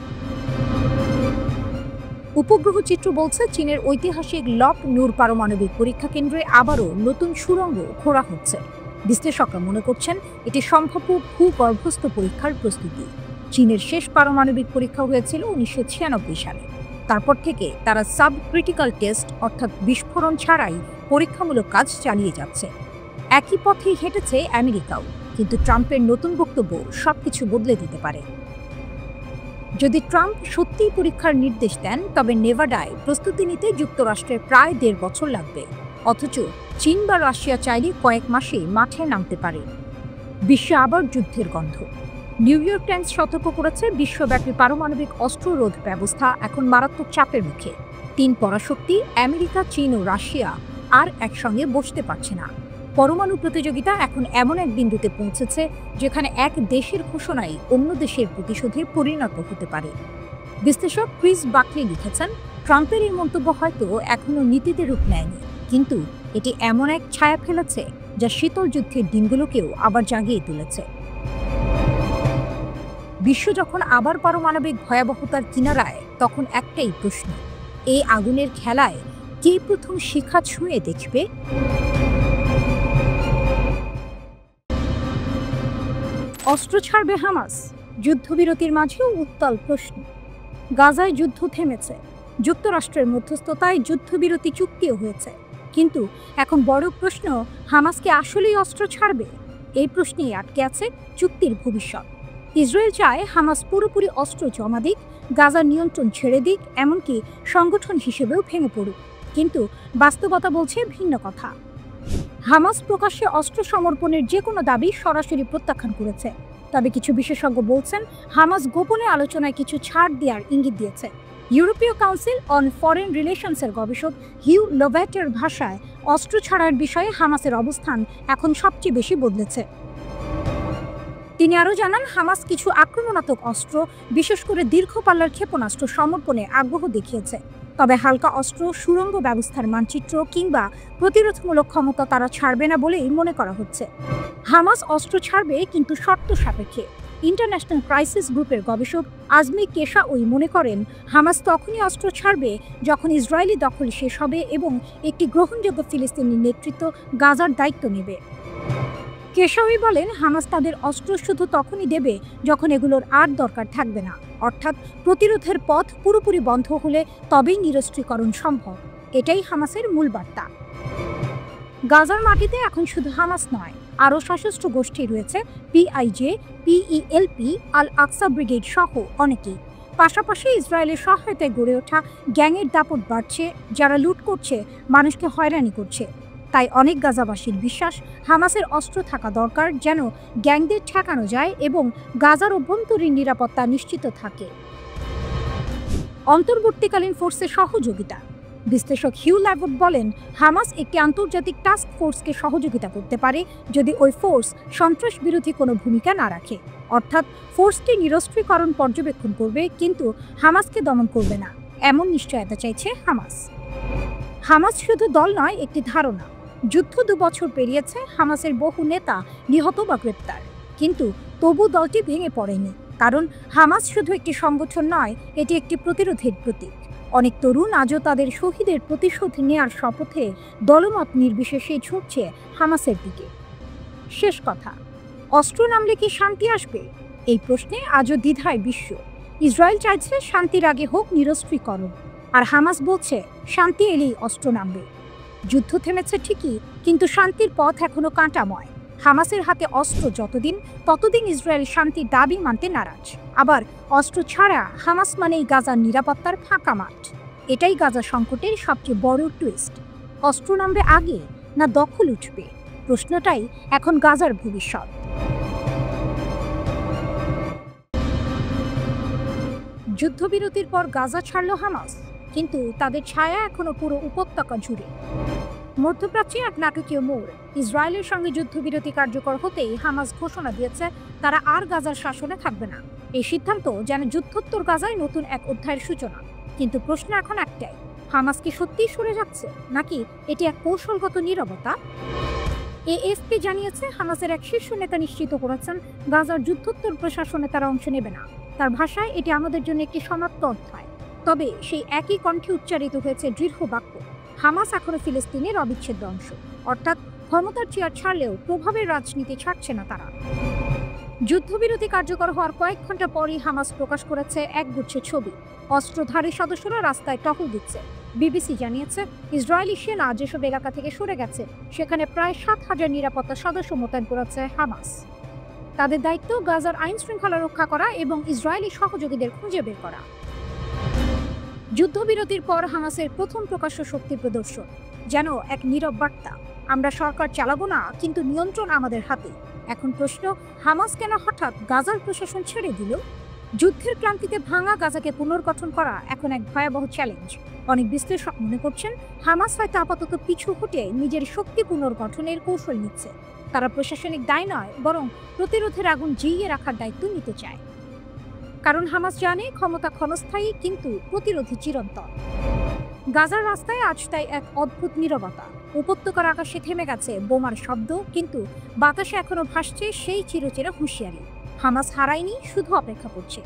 উপগ্রহ চিত্র বলছে, চীনের ঐতিহাসিক লক নূর পারমাণবিক পরীক্ষা কেন্দ্রে আবারও নতুন সুড়ঙ্গ খোঁড়া হচ্ছে। বিশ্লেষকরা মনে করছেন, এটি সম্ভাব্য ভূগর্ভস্থ পরীক্ষার প্রস্তুতি। চীনের শেষ পারমাণবিক পরীক্ষা হয়েছিল 1996 সালে। তারপর থেকে তারা সাব ক্রিটিক্যাল টেস্ট অর্থাৎ বিস্ফোরণ ছাড়াই পরীক্ষামূলক কাজ চালিয়ে যাচ্ছে। একই পথে হেঁটেছে আমেরিকাও, কিন্তু ট্রাম্পের নতুন বক্তব্য সবকিছু বদলে দিতে পারে। যদি ট্রাম্প সত্যিই পরীক্ষার নির্দেশ দেন, তবে নেভাডায় প্রস্তুতি নিতে যুক্তরাষ্ট্রের প্রায় 1.5 বছর লাগবে, অথচ চীন বা রাশিয়া চাইলে কয়েক মাসে মাঠে নামতে পারে। বিশ্বে আবার যুদ্ধের গন্ধ। নিউ ইয়র্ক টাইমস সতর্ক করেছে, বিশ্বব্যাপী পারমাণবিক অস্ত্র রোধ ব্যবস্থা এখন মারাত্মক চাপের মুখে। 3 পরাশক্তি আমেরিকা, চীন ও রাশিয়া আর একসঙ্গে বসতে পারছে না। পরমাণু প্রতিযোগিতা এখন এমন এক বিন্দুতে পৌঁছেছে যেখানে এক দেশের ঘোষণাই অন্য দেশের প্রতিশোধে পরিণত হতে পারে। বিশ্লেষক ক্রিস বাকলি লিখেছেন, ট্রাম্পের এই মন্তব্য হয়তো এখনো নীতিতে রূপ নেয়নি, কিন্তু এটি এমন এক ছায়া ফেলেছে যা শীতল যুদ্ধের দিনগুলোকেও আবার জাগিয়ে তুলেছে। বিশ্ব যখন আবার পারমাণবিক ভয়াবহতার কিনারায়, তখন একটাই প্রশ্ন, এই আগুনের খেলায় কে প্রথম শিখা ছুঁয়ে দেখবে? অস্ত্র ছাড়বে হামাস? যুদ্ধবিরতির মাঝেও উত্তাল প্রশ্ন। গাজায় যুদ্ধ থেমেছে, যুক্তরাষ্ট্রের মধ্যস্থতায় যুদ্ধবিরতি চুক্তিও হয়েছে, কিন্তু এখন বড় প্রশ্ন, হামাস কি আসলেই অস্ত্র ছাড়বে? এই প্রশ্নেই আটকে আছে চুক্তির ভবিষ্যৎ। ইসরায়েল চায় হামাস পুরোপুরি অস্ত্র জমা দিক, গাজার নিয়ন্ত্রণ ছেড়ে দিক, এমনকি সংগঠন হিসেবেও ভেঙে পড়ুক, কিন্তু বাস্তবতা বলছে ভিন্ন কথা। হামাস প্রকাশ্যে অস্ত্র সমর্পণের যে কোনো দাবি সরাসরি প্রত্যাখ্যান করেছে, তবে কিছু বিশেষজ্ঞ বলছেন হামাস গোপনে আলোচনায় কিছু ছাড় দেওয়ার ইঙ্গিত দিয়েছে। ইউরোপীয় কাউন্সিল অন ফরেন রিলেশনসের গবেষক হিউ লোভ্যাটের ভাষায় অস্ত্র ছাড়ার বিষয়ে হামাসের অবস্থান এখন সবচেয়ে বেশি বদলেছে। তিনি আরও জানান, হামাস কিছু আক্রমণাত্মক অস্ত্র, বিশেষ করে দীর্ঘ পাল্লার ক্ষেপণাস্ত্র সমর্পণে আগ্রহ দেখিয়েছে, তবে হালকা অস্ত্র, সুড়ঙ্গ ব্যবস্থার মানচিত্র কিংবা প্রতিরোধমূলক ক্ষমতা তারা ছাড়বে না বলেই মনে করা হচ্ছে। হামাস অস্ত্র ছাড়বে, কিন্তু শর্ত সাপেক্ষে। ইন্টারন্যাশনাল ক্রাইসিস গ্রুপের গবেষক আজমি কেশাউই মনে করেন, হামাস তখনই অস্ত্র ছাড়বে যখন ইসরায়েলি দখল শেষ হবে এবং একটি গ্রহণযোগ্য ফিলিস্তিনি নেতৃত্ব গাজার দায়িত্ব নেবে। কেশাউই বলেন, হামাস তাদের অস্ত্র শুধু তখনই দেবে যখন এগুলোর আর দরকার থাকবে না, অর্থাৎ প্রতিরোধের পথ পুরোপুরি বন্ধ হলে তবেই নিরস্ত্রীকরণ সম্ভব। এটাই হামাসের মূল বার্তা। গাজার মাটিতে এখন শুধু হামাস নয়, আরও সশস্ত্র গোষ্ঠী রয়েছে, পিআইজে, পিইএলপি, আল আকসা ব্রিগেড সহ অনেকেই। পাশাপাশি ইসরায়েলের সহায়তায় গড়ে ওঠা গ্যাংয়ের দাপট বাড়ছে, যারা লুট করছে, মানুষকে হয়রানি করছে। তাই অনেক গাজাবাসীর বিশ্বাস, হামাসের অস্ত্র থাকা দরকার যেন গ্যাংদের ঠেকানো যায় এবং গাজার অভ্যন্তরীণ নিরাপত্তা নিশ্চিত থাকে। অন্তর্বর্তীকালীন ফোর্সের সহযোগিতা। বিশ্লেষক হিউ ল্যাভট বলেন, হামাস একটি আন্তর্জাতিক টাস্ক ফোর্সকে সহযোগিতা করতে পারে যদি ওই ফোর্স সন্ত্রাস বিরোধী কোনো ভূমিকা না রাখে, অর্থাৎ ফোর্সটি নিরস্ত্রীকরণ পর্যবেক্ষণ করবে কিন্তু হামাসকে দমন করবে না, এমন নিশ্চয়তা চাইছে হামাস। হামাস শুধু দল নয়, একটি ধারণা। যুদ্ধ 2 বছর পেরিয়েছে, হামাসের বহু নেতা নিহত বা গ্রেপ্তার, কিন্তু তবু দলটি ভেঙে পড়েনি, কারণ হামাস শুধু একটি সংগঠন নয়, এটি একটি প্রতিরোধের প্রতীক। অনেক তরুণ আজও তাদের শহীদের প্রতিশোধ নেয়ার শপথে দলমত নির্বিশেষে ছুটছে হামাসের দিকে। শেষ কথা, অস্ত্র নামলে কি শান্তি আসবে? এই প্রশ্নে আজও দ্বিধায় বিশ্ব। ইসরায়েল চাইছে শান্তির আগে হোক নিরস্ত্রীকরণ, আর হামাস বলছে শান্তি এলেই অস্ত্র নামবে। যুদ্ধ থেমেছে ঠিকই, কিন্তু শান্তির পথ এখনো কাঁটাময়। হামাসের হাতে অস্ত্র যতদিন, ততদিন ইসরায়েল শান্তির দাবি মানতে নারাজ। আবার অস্ত্র ছাড়া হামাস মানেই গাজার নিরাপত্তার ফাঁকা মাঠ। এটাই গাজা সংকটের সবচেয়ে বড় টুইস্ট। অস্ত্র নামবে আগে না দখল উঠবে? প্রশ্নটাই এখন গাজার ভবিষ্যৎ। যুদ্ধবিরতির পর গাজা ছাড়ল হামাস, কিন্তু তাদের ছায়া এখনো পুরো উপত্যকা জুড়ে। মধ্যপ্রাচ্যে এক নাটকীয় মোড়। ইসরায়েলের সঙ্গে যুদ্ধবিরতি কার্যকর হতেই হামাস ঘোষণা দিয়েছে তারা আর গাজার শাসনে থাকবে না। এই সিদ্ধান্ত যেন যুদ্ধোত্তর গাজায় নতুন এক অধ্যায়ের সূচনা। কিন্তু প্রশ্ন এখন একটাই, হামাস কি সত্যিই সরে যাচ্ছে, নাকি এটি এক কৌশলগত নীরবতা? এএফপি জানিয়েছে, হামাসের এক শীর্ষ নেতা নিশ্চিত করেছেন গাজার যুদ্ধোত্তর প্রশাসনে তারা অংশ নেবে না। তার ভাষায়, এটি আমাদের জন্য একটি সমাপ্ত অধ্যায়। তবে সেই একই কণ্ঠে উচ্চারিত হয়েছে দৃঢ় বাক্য, হামাস এখনো ফিলিস্তিনের অবিচ্ছেদ্য অংশ, অর্থাৎ ক্ষমতার চেয়ার ছাড়লেও প্রভাবের রাজনীতি ছাড়ছে না তারা। যুদ্ধবিরতি কার্যকর হওয়ার কয়েক ঘন্টা পরই হামাস প্রকাশ করেছে একগুচ্ছ ছবি। অস্ত্রধারী সদস্যরা রাস্তায় টহল দিচ্ছে। বিবিসি জানিয়েছে, ইসরায়েলি সেনা যেসব এলাকা থেকে সরে গেছে সেখানে প্রায় 7,000 নিরাপত্তা সদস্য মোতায়েন করেছে হামাস। তাদের দায়িত্ব গাজার আইন শৃঙ্খলা রক্ষা করা এবং ইসরায়েলি সহযোগীদের খুঁজে বের করা। যুদ্ধবিরতির পর হামাসের প্রথম প্রকাশ্য শক্তি প্রদর্শন যেন এক নীরব বার্তা, আমরা সরকার চালাবো না, কিন্তু নিয়ন্ত্রণ আমাদের হাতে। এখন প্রশ্ন, হামাস কেন হঠাৎ গাজার প্রশাসন ছেড়ে দিল? যুদ্ধের ক্লান্তিতে ভাঙা গাজাকে পুনর্গঠন করা এখন এক ভয়াবহ চ্যালেঞ্জ। অনেক বিশ্লেষক মনে করছেন, হামাস হয়তো আপাতত পিছু হটে নিজের শক্তি পুনর্গঠনের কৌশল নিচ্ছে। তারা প্রশাসনিক দায় নয়, বরং প্রতিরোধের আগুন জিইয়ে রাখার দায়িত্ব নিতে চায়। কারণ হামাস জানে ক্ষমতা ক্ষণস্থায়ী, কিন্তু প্রতিরোধী চিরন্তন। গাজার রাস্তায় আজ তাই এক অদ্ভুত নীরবতা। উপত্যকার আকাশে থেমে গেছে বোমার শব্দ, কিন্তু বাতাসে এখনো ভাসছে সেই চিরচেরা হুঁশিয়ারি, হামাস হারায়নি, শুধু অপেক্ষা করছে।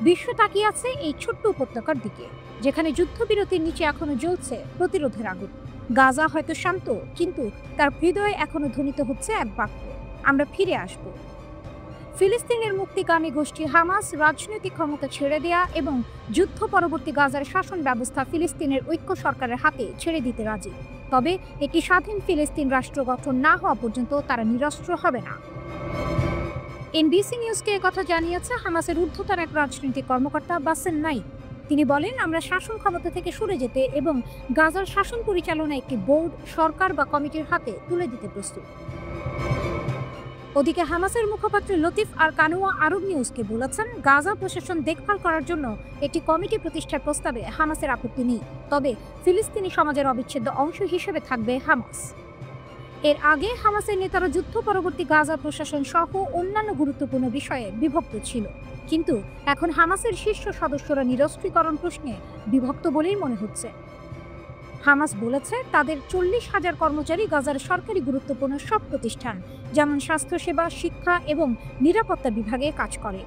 বিশ্ব তাকিয়ে আছে এই ছোট্ট উপত্যকার দিকে, যেখানে যুদ্ধবিরতির নিচে এখনো জ্বলছে প্রতিরোধের আগুন। গাজা হয়তো শান্ত, কিন্তু তার হৃদয়ে এখনো ধ্বনিত হচ্ছে এক বাক্য, আমরা ফিরে আসব। ফিলিস্তিনের মুক্তিকামী গোষ্ঠী হামাস রাজনৈতিক ক্ষমতা ছেড়ে দেয়া এবং যুদ্ধ পরবর্তী গাজার শাসন ব্যবস্থা ফিলিস্তিনের ঐক্য সরকারের হাতে ছেড়ে দিতে রাজি। তবে একটি স্বাধীন ফিলিস্তিন রাষ্ট্র গঠন না হওয়া পর্যন্ত তারা নিরস্ত্র হবে না। এনবিসি নিউজকে একথা জানিয়েছে হামাসের ঊর্ধ্বতন এক রাজনৈতিক কর্মকর্তা বাসেম নাইম। তিনি বলেন, আমরা শাসন ক্ষমতা থেকে সরে যেতে এবং গাজার শাসন পরিচালনা একটি বোর্ড, সরকার বা কমিটির হাতে তুলে দিতে প্রস্তুত। ওদিকে হামাসের মুখপাত্র লতিফ আর কানুয়া আরব নিউজকে বলেছেন, গাজা প্রশাসন দেখভাল করার জন্য একটি কমিটি প্রতিষ্ঠার প্রস্তাবে হামাসের আপত্তি নেই, তবে ফিলিস্তিনি সমাজের অবিচ্ছেদ্য অংশ হিসেবে থাকবে হামাস। এর আগে হামাসের নেতারা যুদ্ধ পরবর্তী গাজা প্রশাসন সহ অন্যান্য গুরুত্বপূর্ণ বিষয়ে বিভক্ত ছিল, কিন্তু এখন হামাসের শীর্ষ সদস্যরা নিরস্ত্রীকরণ প্রশ্নে বিভক্ত বলেই মনে হচ্ছে। হামাস বলেছে, তাদের 40,000 কর্মচারী গাজার সরকারি গুরুত্বপূর্ণ সব প্রতিষ্ঠান যেমন স্বাস্থ্যসেবা, শিক্ষা এবং নিরাপত্তা বিভাগে কাজ করে।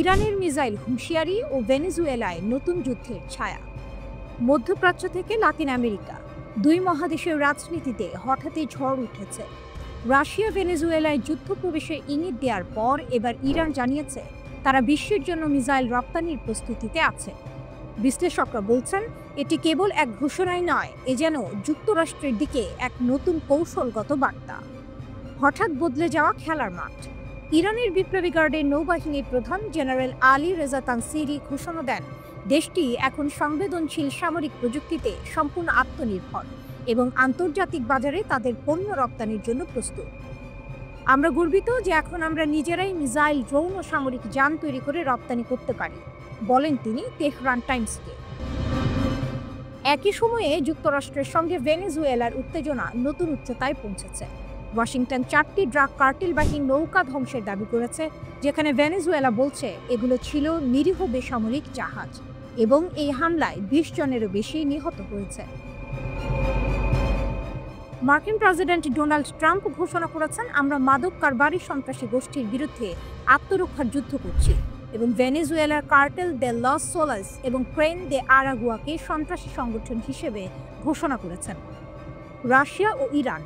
ইরানের মিসাইল হুঁশিয়ারি ও ভেনেজুয়েলায় নতুন যুদ্ধের ছায়া। মধ্যপ্রাচ্য থেকে লাতিন আমেরিকা, দুই মহাদেশের রাজনীতিতে হঠাৎই ঝড় উঠেছে। রাশিয়া ভেনেজুয়েলায় যুদ্ধ প্রবেশের ইঙ্গিত দেওয়ার পর এবার ইরান জানিয়েছে তারা বিশ্বের জন্য মিসাইল রপ্তানির প্রস্তুতিতে আছে। বিশ্লেষকরা বলছেন, এটি কেবল এক ঘোষণাই নয়, এ যেন যুক্তরাষ্ট্রের দিকে এক নতুন কৌশলগত বার্তা। হঠাৎ বদলে যাওয়া খেলার মাঠ। ইরানের বিপ্লবী গার্ডের নৌবাহিনীর প্রধান জেনারেল আলী রেজা তানসিরি ঘোষণা দেন, দেশটি এখন সংবেদনশীল সামরিক প্রযুক্তিতে সম্পূর্ণ আত্মনির্ভর এবং আন্তর্জাতিক বাজারে তাদের পণ্য রপ্তানির জন্য প্রস্তুত। আমরা গর্বিত যে এখন আমরা নিজেরাই মিসাইল, ড্রোন ও সামরিক যান তৈরি করে রপ্তানি করতে পারি, বলেন তিনি তেহরান টাইমসকে। একই সময়ে যুক্তরাষ্ট্রের সঙ্গে ভেনেজুয়েলার উত্তেজনা নতুন উচ্চতায় পৌঁছেছে। ওয়াশিংটন 4টি ড্রাগ কার্টেলবাহী নৌকা ধ্বংসের দাবি করেছে, যেখানে ভেনেজুয়েলা বলছে এগুলো ছিল নিরীহ বেসামরিক জাহাজ এবং এই হামলায় 20 জনেরও বেশি নিহত হয়েছে। মার্কিন প্রেসিডেন্ট ডোনাল্ড ট্রাম্প ঘোষণা করেছেন, আমরা মাদক কারবারি সন্ত্রাসী গোষ্ঠীর বিরুদ্ধে আত্মরক্ষার যুদ্ধ করছি এবং ভেনেজুয়েলার কার্টেল দে লস সোলাস এবং ক্রেন দে আরাগুয়াকে সন্ত্রাসী সংগঠন হিসেবে ঘোষণা করেছেন। রাশিয়া ও ইরান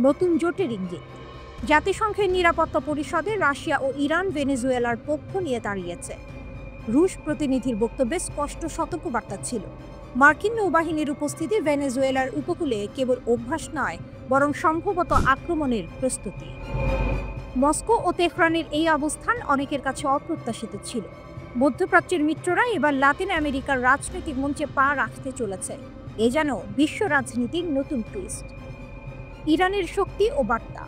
নতুন জোটের ইঙ্গিত। জাতিসংঘের নিরাপত্তা পরিষদে রাশিয়া ও ইরান ভেনেজুয়েলার পক্ষ নিয়ে দাঁড়িয়েছে। রুশ প্রতিনিধির বক্তব্যে স্পষ্ট সতর্কবার্তা ছিল, মার্কিন নৌবাহিনীর উপস্থিতি ভেনেজুয়েলার উপকূলে কেবল অভ্যাস নয়, বরং সম্ভবত আক্রমণের প্রস্তুতি। মস্কো ও তেহরানের এই অবস্থান অনেকের কাছে অপ্রত্যাশিত ছিল। মধ্যপ্রাচ্যের মিত্ররা এবার লাতিন আমেরিকার রাজনৈতিক মঞ্চে পা রাখতে চলেছে, এ যেন বিশ্ব রাজনীতির নতুন টুইস্ট। ইরানের শক্তি ও বার্তা।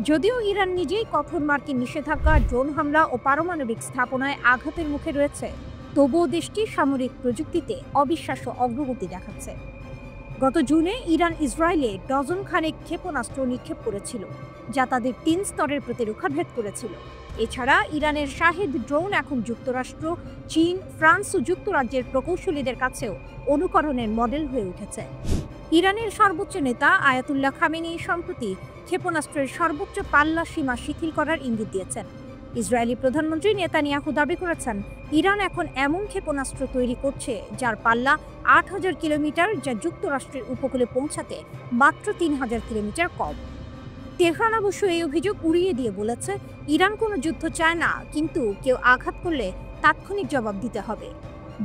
যদিও ইরান নিজেই কঠোর মার্কিন নিষেধাজ্ঞা, ড্রোন হামলা ও পারমাণবিক স্থাপনায় আঘাতের মুখে রয়েছে, তবুও দেশটি সামরিক প্রযুক্তিতে অবিশ্বাস্য অগ্রগতি দেখাচ্ছে। গত জুনে ইরান ইসরায়েলে ডজন খানেক ক্ষেপণাস্ত্র নিক্ষেপ করেছিল, যা তাদের 3 স্তরের প্রতিরক্ষা ভেদ করেছিল। এছাড়া ইরানের শাহেদ ড্রোন এখন যুক্তরাষ্ট্র, চীন, ফ্রান্স ও যুক্তরাজ্যের প্রকৌশলীদের কাছেও অনুকরণের মডেল হয়ে উঠেছে। ইরানের সর্বোচ্চ নেতা আয়াতুল্লাহ খামেনি সম্প্রতি ক্ষেপণাস্ত্রের সর্বোচ্চ পাল্লা সীমা শিথিল করার ইঙ্গিত দিয়েছেন। ইসরায়েলি প্রধানমন্ত্রী নেতানিয়াহু দাবি করেছেন, ইরান এখন এমন ক্ষেপণাস্ত্র তৈরি করছে যার পাল্লা 8,000 কিলোমিটার, যা যুক্তরাষ্ট্রের উপকূলে পৌঁছাতে মাত্র 3,000 কিলোমিটার কম। তেহরান অবশ্য এই অভিযোগ উড়িয়ে দিয়ে বলেছে, ইরান কোনো যুদ্ধ চায় না, কিন্তু কেউ আঘাত করলে তাৎক্ষণিক জবাব দিতে হবে।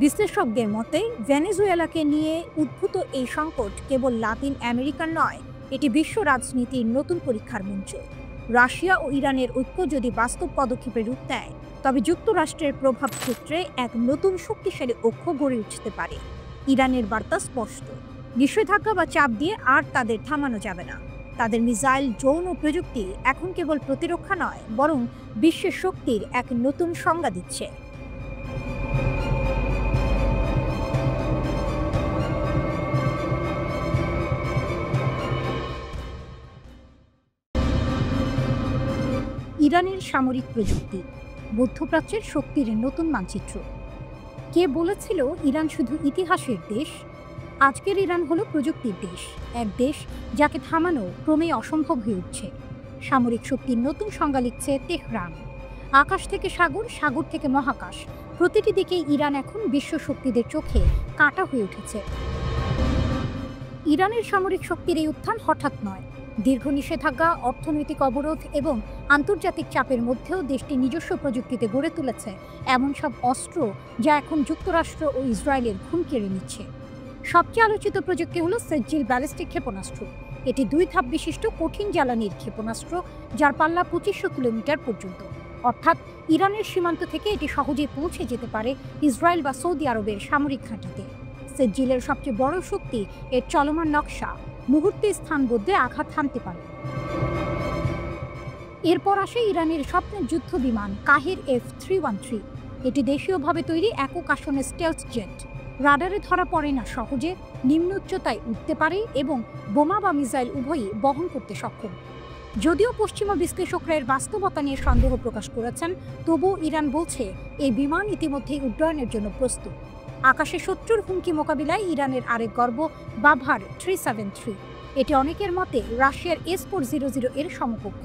বিশ্লেষকদের মতে, ভেনেজুয়েলাকে নিয়ে উদ্ভূত এই সংকট কেবল লাতিন আমেরিকার নয়, এটি বিশ্ব রাজনীতির নতুন পরীক্ষার মঞ্চ। রাশিয়া ও ইরানের ঐক্য যদি বাস্তব পদক্ষেপে রূপ দেয়, তবে যুক্তরাষ্ট্রের প্রভাব ক্ষেত্রে এক নতুন শক্তিশালী ঐক্য গড়ে উঠতে পারে। ইরানের বার্তা স্পষ্ট, নিষেধাজ্ঞা বা চাপ দিয়ে আর তাদের থামানো যাবে না। তাদের মিসাইল, ড্রোন ও প্রযুক্তি এখন কেবল প্রতিরক্ষা নয়, বরং বিশ্বের শক্তির এক নতুন সংজ্ঞা দিচ্ছে। ইরানের সামরিক প্রযুক্তি, মধ্যপ্রাচ্যের শক্তির নতুন মানচিত্র। কে বলেছিল ইরান শুধু ইতিহাসের দেশ? আজকের ইরান হলো প্রযুক্তির দেশ, এক দেশ যাকে থামানো ক্রমেই অসম্ভব হয়ে উঠছে। সামরিক শক্তির নতুন সংজ্ঞা লিখছে তেহরান। আকাশ থেকে সাগর, সাগর থেকে মহাকাশ, প্রতিটি দিকেই ইরান এখন বিশ্ব শক্তিদের চোখে কাঁটা হয়ে উঠেছে। ইরানের সামরিক শক্তির এই উত্থান হঠাৎ নয়, দীর্ঘ নিষেধাজ্ঞা, অর্থনৈতিক অবরোধ এবং আন্তর্জাতিক চাপের মধ্যেও দেশটি নিজস্ব প্রযুক্তিতে গড়ে তুলেছে এমন সব অস্ত্র যা এখন যুক্তরাষ্ট্র ও ইসরায়েলের ঘুম কেড়ে নিচ্ছে। সবচেয়ে আলোচিত প্রযুক্তি হলো সেজ্জিল ব্যালিস্টিক ক্ষেপণাস্ত্র। এটি 2 ধাপ বিশিষ্ট কঠিন জ্বালানির ক্ষেপণাস্ত্র, যার পাল্লা 2500 কিলোমিটার পর্যন্ত। অর্থাৎ ইরানের সীমান্ত থেকে এটি সহজেই পৌঁছে যেতে পারে ইসরায়েল বা সৌদি আরবের সামরিক ঘাঁটিতে। সেজ্জিলের সবচেয়ে বড় শক্তি এর চলমান নকশা, মুহূর্তে স্থান বদলে আঘাত হানতে পারে। এরপর আসে ইরানের স্বপ্নের যুদ্ধ বিমান কাহের F-313। এটি দেশীয়ভাবে তৈরি একক আসনের স্টেলথ জেট। রাডারে ধরা পড়ে না সহজে, নিম্ন উচ্চতায় উঠতে পারে এবং বোমা বা মিসাইল উভয়ই বহন করতে সক্ষম। যদিও পশ্চিমা বিশ্লেষকরা এর বাস্তবতা নিয়ে সন্দেহ প্রকাশ করেছেন, তবুও ইরান বলছে এই বিমান ইতিমধ্যেই উড্ডয়নের জন্য প্রস্তুত। আকাশে শত্রুর হুমকি মোকাবিলায় ইরানের আরেক গর্ব বাভার 373। এটি অনেকের মতে রাশিয়ার S-400 এর সমকক্ষ।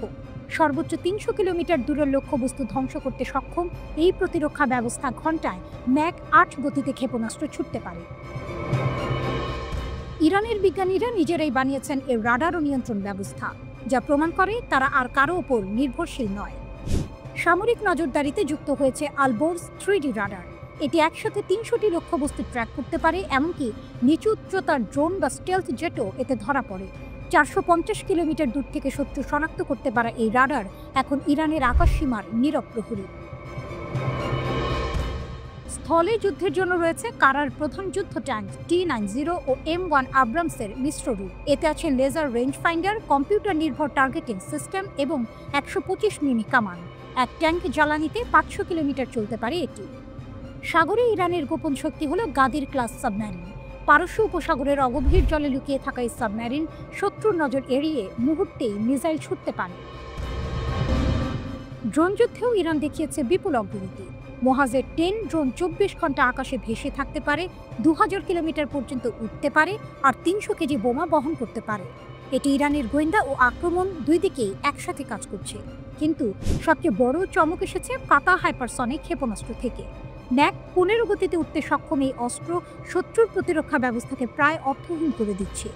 সর্বোচ্চ 300 কিলোমিটার দূরের লক্ষ্যবস্তু ধ্বংস করতে সক্ষম এই প্রতিরক্ষা ব্যবস্থা ঘণ্টায় ম্যাক 8 গতিতে ক্ষেপণাস্ত্র ছুটতে পারে। ইরানের বিজ্ঞানীরা নিজেরাই বানিয়েছেন এর রাডার ও নিয়ন্ত্রণ ব্যবস্থা, যা প্রমাণ করে তারা আর কারো ওপর নির্ভরশীল নয়। সামরিক নজরদারিতে যুক্ত হয়েছে আলবোর্স 3D রাডার। এটি একসাথে 300টি লক্ষ্যবস্তু ট্র্যাক করতে পারে, এমনকি নিচু উচ্চতার ড্রোন বা স্টেলথ জেটও এতে ধরা পড়ে। 450 কিলোমিটার দূর থেকে শত্রু শনাক্ত করতে পারা এই রাডার এখন ইরানের আকাশসীমার নীরব প্রহরী। স্থলে যুদ্ধের জন্য রয়েছে কারার প্রধান যুদ্ধ ট্যাঙ্ক T-90 ও M1 আব্রামসের মিশ্র রূপ। এতে আছে লেজার রেঞ্জ ফাইন্ডার, কম্পিউটার নির্ভর টার্গেটিং সিস্টেম এবং 125 মিমি কামান। এক ট্যাঙ্ক জ্বালানিতে 500 কিলোমিটার চলতে পারে এটি। সাগরে ইরানের গোপন শক্তি হল গাদির ক্লাস সাবমেরিন। পারস্য উপসাগরের অগভীর জলে লুকিয়ে থাকা এই সাবমেরিন শত্রুর নজর এড়িয়ে মুহূর্তেই মিসাইল ছুটতে পারে। ড্রোন যুদ্ধেও ইরান দেখিয়েছে বিপুল অগ্রগতি। মোহাজের 10 ড্রোন 24 ঘন্টা আকাশে ভেসে থাকতে পারে, 2000 কিলোমিটার পর্যন্ত উঠতে পারে আর 300 কেজি বোমা বহন করতে পারে। এটি ইরানের গোয়েন্দা ও আক্রমণ দুই দিকেই একসাথে কাজ করছে। কিন্তু সবচেয়ে বড় চমক এসেছে কাতা হাইপারসনিক ক্ষেপণাস্ত্র থেকে। ম্যাক 15 গতিতে উঠতে সক্ষম এই অস্ত্র শত্রুর প্রতিরক্ষা ব্যবস্থাকে প্রায় অর্থহীন করে দিচ্ছে।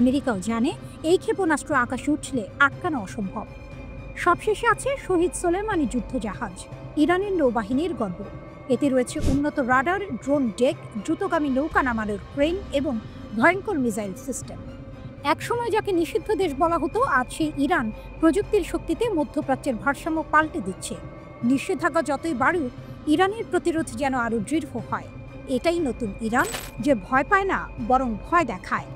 আমেরিকাও জানে এই ক্ষেপণাস্ত্র আকাশে উঠলে আটকানো অসম্ভব। সবশেষে আছে শহীদ সোলেমানি যুদ্ধজাহাজ, ইরানের নৌবাহিনীর গর্ব। এতে রয়েছে উন্নত রাডার, ড্রোন ডেক, দ্রুতগামী নৌকা নামানোর ক্রেন এবং ভয়ঙ্কর মিসাইল সিস্টেম। একসময় যাকে নিষিদ্ধ দেশ বলা হতো, আজ সেই ইরান প্রযুক্তির শক্তিতে মধ্যপ্রাচ্যের ভারসাম্য পাল্টে দিচ্ছে। নিষেধাজ্ঞা যতই বাড়ুক, ইরানের প্রতিরোধ যেন আরও দৃঢ় হয়। এটাই নতুন ইরান, যে ভয় পায় না বরং ভয় দেখায়।